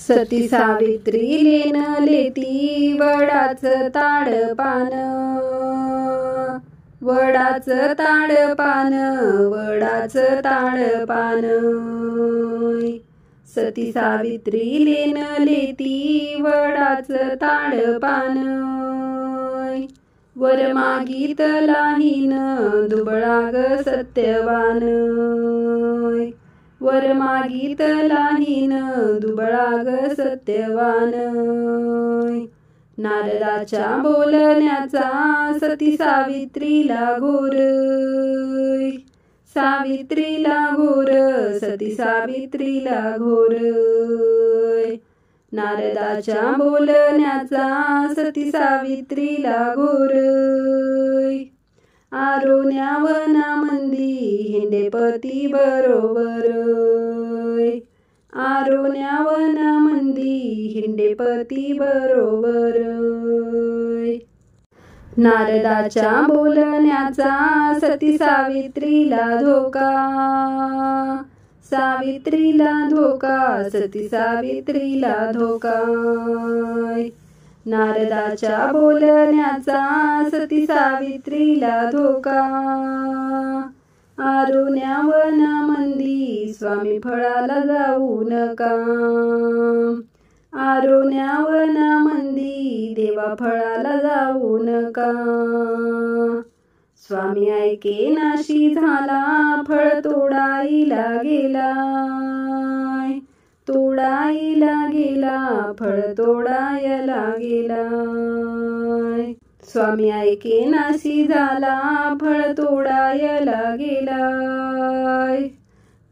सती सावित्री लेन लेती वडाचं ताडपान, वडाचं ताडपान, वडाचं ताडपान. सती सावित्री लेन लेती वडाचं ताडपान. वर मागितला हिन दुबळा ग सत्यवान. वर मागितला हिन दुबळा ग सत्यवान. नारदाच्या बोलण्याचा सती सावित्रीला घोर, सावित्रीला घोर, सती सावित्रीला घोर. नारदाच्या बोलण्याचा सती सावित्रीला घोर. आरोन्या वनामंदी हिंडे पती बरोबर. आरोन्या वनामंदी हिंडे पती बरोबर. नारदाच्या बोलण्याचा सती सावित्रीला धोका, सावित्रीला धोका, सती सावित्रीला धोका. नारदाच्या बोलण्याचा सती सावित्रीला धोका. आरोन्या वनामंदी स्वामी फळाला जाऊ नका. आरोन्या वनामंदी देवा फळाला जाऊ नका. स्वामी ऐके नाशी झाला फळ तोडाईला गेला, तोडाईला गेला, फळ तोडायला गेला. स्वामी ऐके नाशी झाला फळ तोडायला गेला.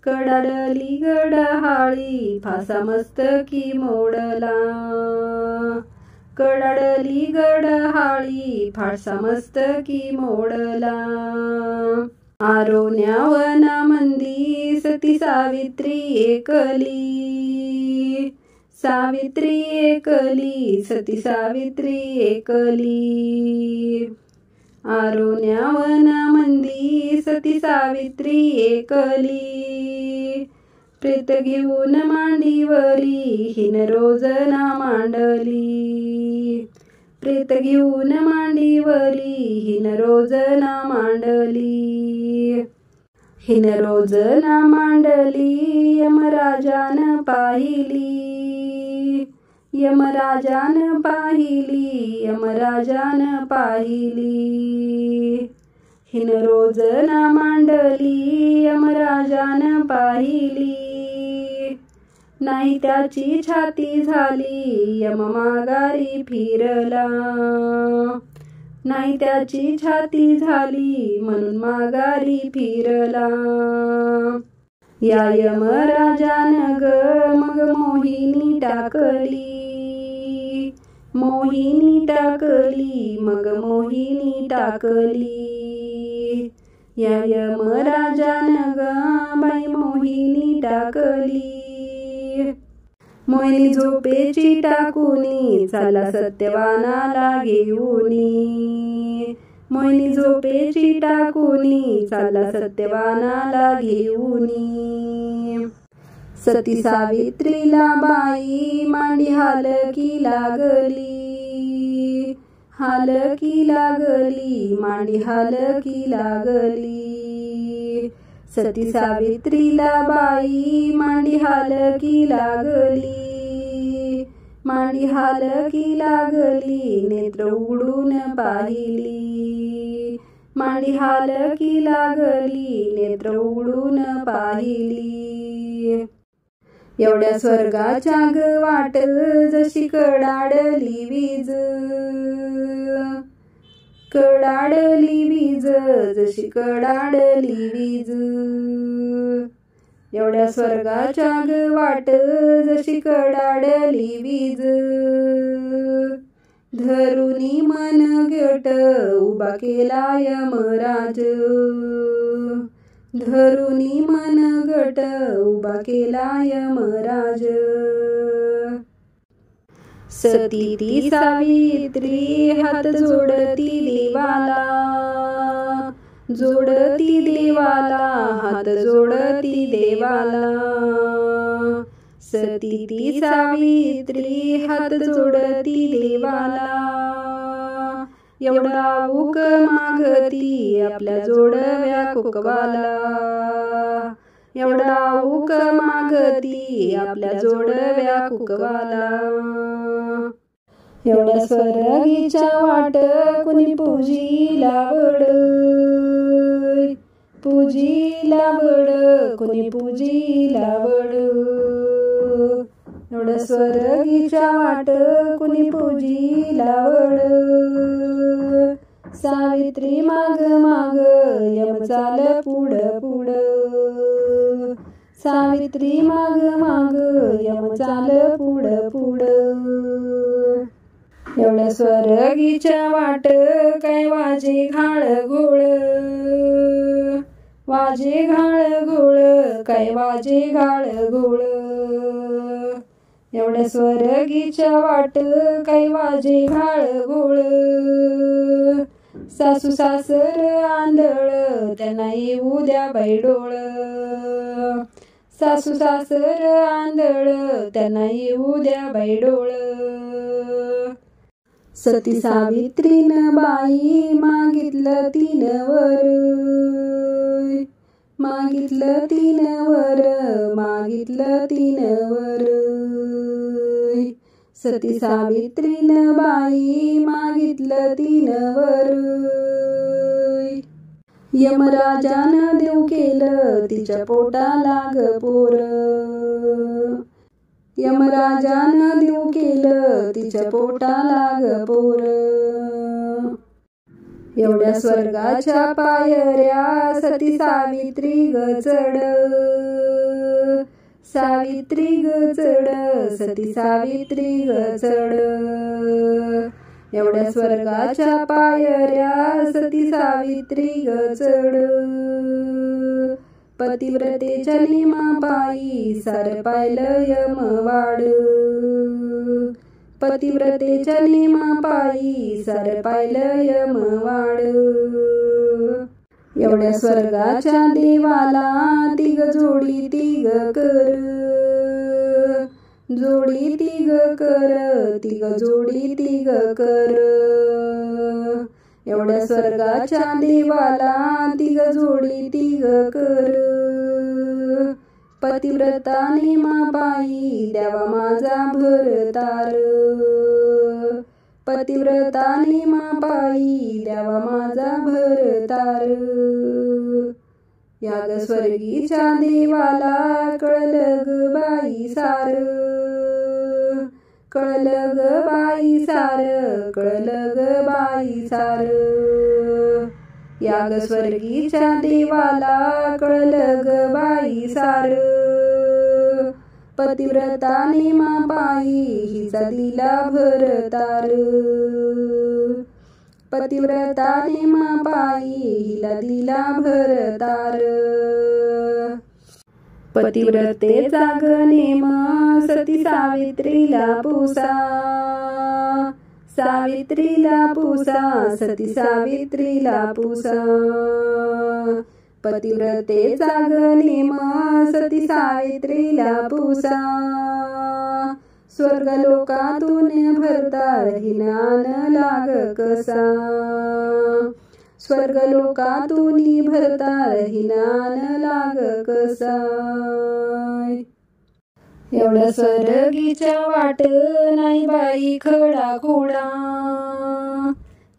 कडाडली गडहाळी फासा मस्तकी मोडला. कडाडली गडहाळी फासा मस्तकी मोडला. आरोन्या वनामंदी सती सावित्री एकली, सावित्री एकली, सती सावित्री एकली. आरोन्या वनामंदी सती सावित्री एकली. प्रेत घेऊन मांडीवरी हिन रोजना मांडली. प्रेत घेऊन मांडीवरी हिन रोजना मांडली. हिन रोजना मांडली यमराजान पाहिली. यमराजान पाहिली, यमराजान पाहिली. हिन रोजना मांडली यमराजान पाहिली. नाही त्याची छाती झाली यम माघारी फिरला. नाही त्याची छाती झाली म्हणून माघारी फिरला. या यमराजान ग मग मोहिनी टाकली. मोहिनी टाकली, मग मोहिनी टाकली. या यमराजान ग बाई मोहिनी टाकली. मोहिनी झोपेची टाकुनी चाला सत्यवानाला घेऊनी. मोहिनी झोपेची टाकुनी चाला सत्यवानाला घेऊनी. सती सावित्रीला बाई मांडी हालकी लागली. हालकी लागली, मांडी हालकी लागली. सती सावित्रीला बाई मांडी हालकी लागली. मांडी हालकी लागली, नेत्र उघडून पाहिली. मांडी हालकी लागली, नेत्र उघडून पाहिली. एवढ्या स्वर्गाच्या ग वाट जशी कडाडली वीज. कडाडली वीज, जशी कडाडली वीज. एवढ्या स्वर्गाच्या ग वाट जशी कडाडली वीज. धरुनी मन गट उभा केला यमराज. धरुनी मन गट उभा केला यमराज. सती ती सावित्री हात जोडती देवाला. जोडती देवाला, हात जोडती देवाला. सती ती सावित्री हात जोडती देवाला, एवढा उक मागती आपल्या जोडव्या कुकवाला, एवढा उक मागती आपल्या जोडव्या कुकवाला. एवढ्या स्वर्गीच्या वाट कुणी पूजीला वड, पूजीला वड, कुणी पूजीला वड. एवढ्या स्वर्गीच्या वाट कुणी पूजीला वड. सावित्री माग माग यम चाल पुढ पुढ, सावित्री माग माग यम चाल पुढ पुढ. एवढ्या स्वर्गीच्या वाट काय वाजे घाळ घोळ, वाजे घाळ घोळ, काय वाजे घाळ घोळ. एवढ्या स्वर्गीच्या वाट काय वाजे घाळ घोळ. सासू सासर आंधळ त्यांना येऊ द्या बाई डोळ, सासू सासर आंधळ त्यांना येऊ द्या बाई डोळ. सती सावित्रीनं बाई मागितलं तीन वर, मागितलं तीन वर, मागितलं तीन वर. सती सावित्रीनं बाई मागितलं तीन वर. यमराजानं देव केलं तिच्या पोटाला ग पोर, यमराजानं देव केलं तिच्या पोटाला ग पोर. एवढ्या स्वर्गाच्या पायऱ्या सती सावित्री ग चढ, सावित्री ग चढ, सती सावित्री ग चढ. एवढ्या स्वर्गाच्या पायऱ्या सती सावित्री ग चढ. पतिव्रतेच्या नियमापायी सार पाहिलं यमवाड, पतिव्रतेच्या नियमापायी सार पाहिलं यमवाड. एवढ्या स्वर्गाच्या देवाला तिघ जोडी तिघ कर, जोडी तिघ कर, तिघ जोडी तिघ कर. एवढ्या स्वर्गाच्या देवाला तिघ जोडी तिघ कर. पतिव्रता नियमापायी द्यावा माझा भरतार, पतिव्रता नियमापायी द्यावा माझा भरतार. या ग स्वर्गीच्या देवाला कळलं ग बाई सार, कळलं ग बाई सार, कळलं ग बाई सार. या ग स्वर्गीच्या देवाला कळलं ग बाई सार. पतिव्रता नियमापायी हिचा दिला भरतार, पतिव्रता नियमापायी हिला दिला भरतार. पतिव्रतेचा ग नेम सती सावित्रीला पुसा, सावित्रीला पुसा, सती सावित्रीला पुसा. पतिव्रतेचा ग नेम सती सावित्रीला पुसा. स्वर्गलोकातून भरतार हिनान लाग कसा, स्वर्गलोकातून भरतार हिनान लाग कसा. एवढ्या स्वर्गीच्या वाट नाही बाई खडा खोडा,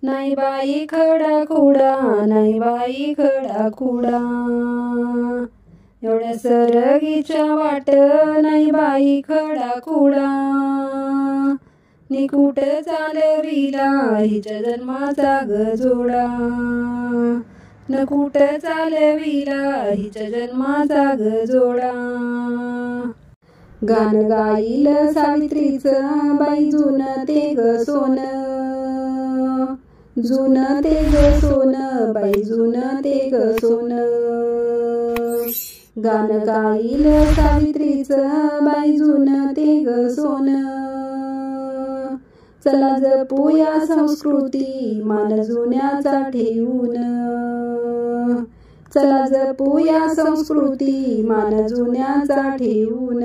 नाही बाई खडा खोडा, नाही बाई खडा खोडा. एवढ्या स्वर्गीच्या वाट नाही बाई खडा खोडा. निकुट चालविला हिच्या जन्माचा ग जोडा, नकुट चालविला हिच्या जन्माचा ग जोडा. गान गाईल सावित्रीचं बाई जुन ते ग सोन, जुन ते ग सोन, बाई जुन ते ग सोन. गान गाईल सावित्रीचं बाई जुन ते ग सोन. चला जपूया संस्कृती मान जुन्याचा ठेवून, चला जपूया संस्कृती मान जुन्याचा ठेवून.